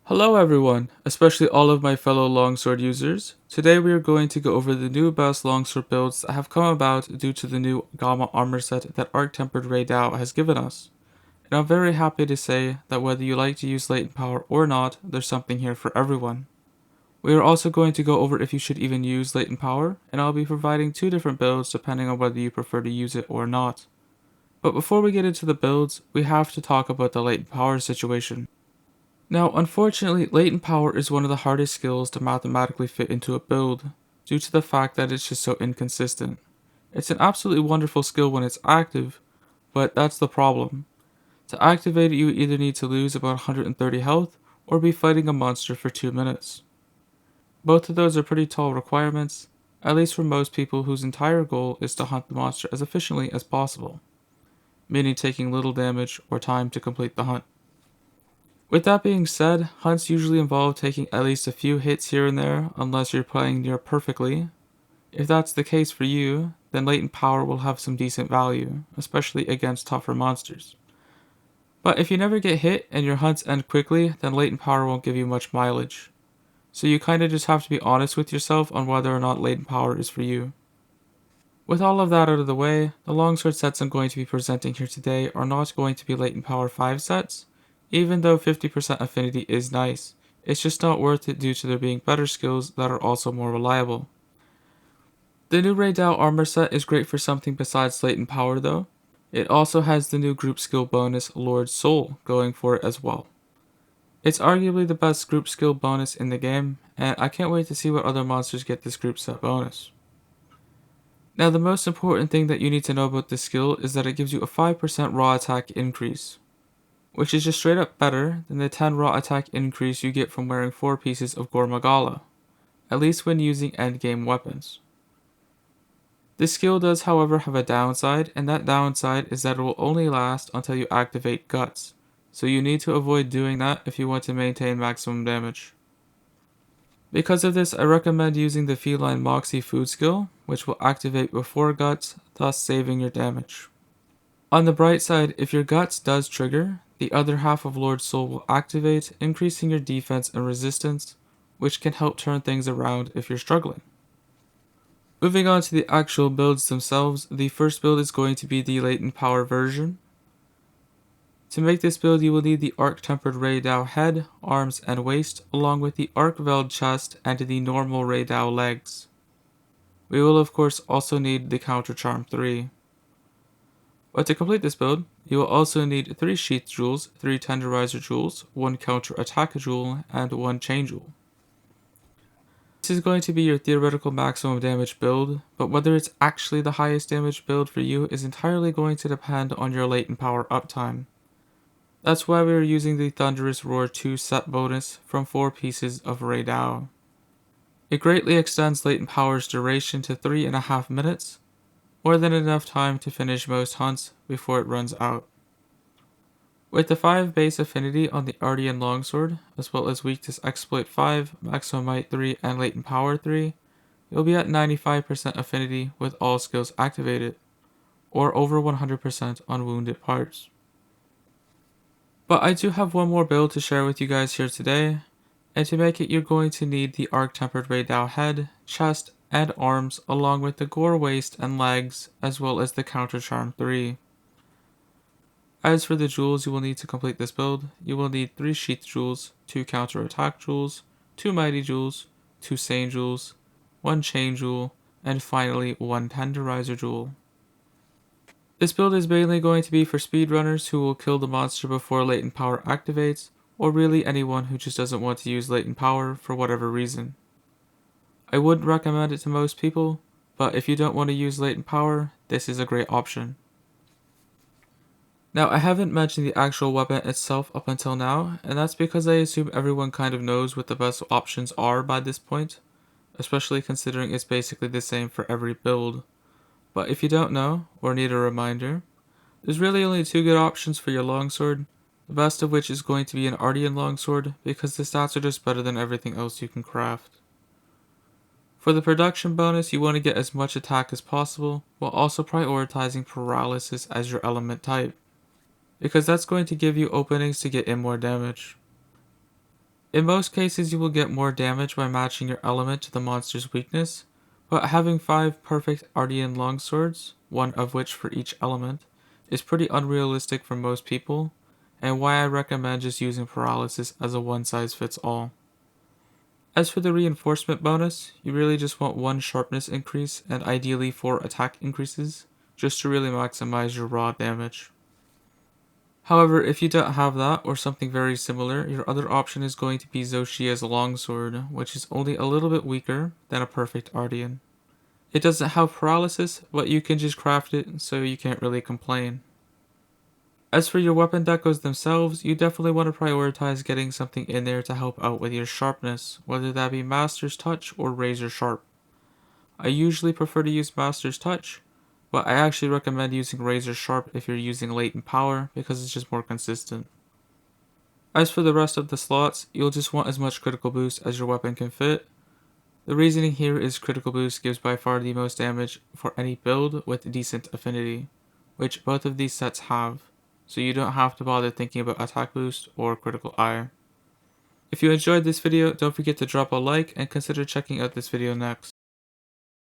Hello everyone, especially all of my fellow Longsword users. Today we are going to go over the new best Longsword builds that have come about due to the new Gamma armor set that Arc Tempered Ray Dao has given us. And I'm very happy to say that whether you like to use latent power or not, there's something here for everyone. We are also going to go over if you should even use latent power, and I'll be providing two different builds depending on whether you prefer to use it or not. But before we get into the builds, we have to talk about the latent power situation. Now, unfortunately, latent power is one of the hardest skills to mathematically fit into a build, due to the fact that it's just so inconsistent. It's an absolutely wonderful skill when it's active, but that's the problem. To activate it, you either need to lose about 130 health, or be fighting a monster for 2 minutes. Both of those are pretty tall requirements, at least for most people whose entire goal is to hunt the monster as efficiently as possible, meaning taking little damage or time to complete the hunt. With that being said, hunts usually involve taking at least a few hits here and there, unless you're playing near perfectly. If that's the case for you, then latent power will have some decent value, especially against tougher monsters. But if you never get hit and your hunts end quickly, then latent power won't give you much mileage. So you kinda just have to be honest with yourself on whether or not latent power is for you. With all of that out of the way, the longsword sets I'm going to be presenting here today are not going to be latent power 5 sets, even though 50% affinity is nice. It's just not worth it due to there being better skills that are also more reliable. The new Ray Dao armor set is great for something besides latent power though. It also has the new group skill bonus Lord Soul going for it as well. It's arguably the best group skill bonus in the game, and I can't wait to see what other monsters get this group set bonus. Now the most important thing that you need to know about this skill is that it gives you a 5% raw attack increase, which is just straight up better than the 10 raw attack increase you get from wearing 4 pieces of Gormagala, at least when using endgame weapons. This skill does however have a downside, and that downside is that it will only last until you activate Guts, so you need to avoid doing that if you want to maintain maximum damage. Because of this, I recommend using the Feline Moxie food skill, which will activate before Guts, thus saving your damage. On the bright side, if your Guts does trigger, the other half of Lord Soul will activate, increasing your defense and resistance, which can help turn things around if you're struggling. Moving on to the actual builds themselves, the first build is going to be the latent power version. To make this build, you will need the Arc Tempered Ray Dao head, arms, and waist, along with the Arc Veld chest and the normal Ray Dao legs. We will of course also need the Counter Charm 3. But to complete this build, you will also need 3 Sheath Jewels, 3 Tenderizer Jewels, 1 Counter Attack Jewel, and 1 Chain Jewel. This is going to be your theoretical maximum damage build, but whether it's actually the highest damage build for you is entirely going to depend on your latent power uptime. That's why we are using the Thunderous Roar 2 set bonus from 4 pieces of Ray Dao. It greatly extends latent power's duration to 3.5 minutes, more than enough time to finish most hunts before it runs out. With the 5 base affinity on the Ardian Longsword, as well as Weakness Exploit 5, Maximum Might 3, and Latent Power 3, you'll be at 95% affinity with all skills activated, or over 100% on wounded parts. But I do have one more build to share with you guys here today, and to make it you're going to need the Arc Tempered Ray Dao head, chest, and arms along with the Gore waist and legs, as well as the Counter Charm 3. As for the jewels you will need to complete this build, you will need 3 Sheath Jewels, 2 Counter Attack Jewels, 2 Mighty Jewels, 2 Sane Jewels, 1 Chain Jewel, and finally 1 Tenderizer Jewel. This build is mainly going to be for speedrunners who will kill the monster before latent power activates, or really anyone who just doesn't want to use latent power for whatever reason. I wouldn't recommend it to most people, but if you don't want to use latent power, this is a great option. Now, I haven't mentioned the actual weapon itself up until now, and that's because I assume everyone kind of knows what the best options are by this point, especially considering it's basically the same for every build. But if you don't know, or need a reminder, there's really only 2 good options for your longsword, the best of which is going to be an Ardian longsword because the stats are just better than everything else you can craft. For the production bonus, you want to get as much attack as possible, while also prioritizing paralysis as your element type, because that's going to give you openings to get in more damage. In most cases, you will get more damage by matching your element to the monster's weakness, but having 5 perfect Ardean longswords, one of which for each element, is pretty unrealistic for most people, and why I recommend just using paralysis as a one-size-fits-all. As for the reinforcement bonus, you really just want 1 sharpness increase and ideally 4 attack increases, just to really maximize your raw damage. However, if you don't have that or something very similar, your other option is going to be Zoshia's Longsword, which is only a little bit weaker than a perfect Ardean. It doesn't have paralysis, but you can just craft it, so you can't really complain. As for your weapon decos themselves, you definitely want to prioritize getting something in there to help out with your sharpness, whether that be Master's Touch or Razor Sharp. I usually prefer to use Master's Touch, but I actually recommend using Razor Sharp if you're using Latent Power because it's just more consistent. As for the rest of the slots, you'll just want as much critical boost as your weapon can fit. The reasoning here is critical boost gives by far the most damage for any build with decent affinity, which both of these sets have, so you don't have to bother thinking about attack boost or critical eye. If you enjoyed this video, don't forget to drop a like and consider checking out this video next.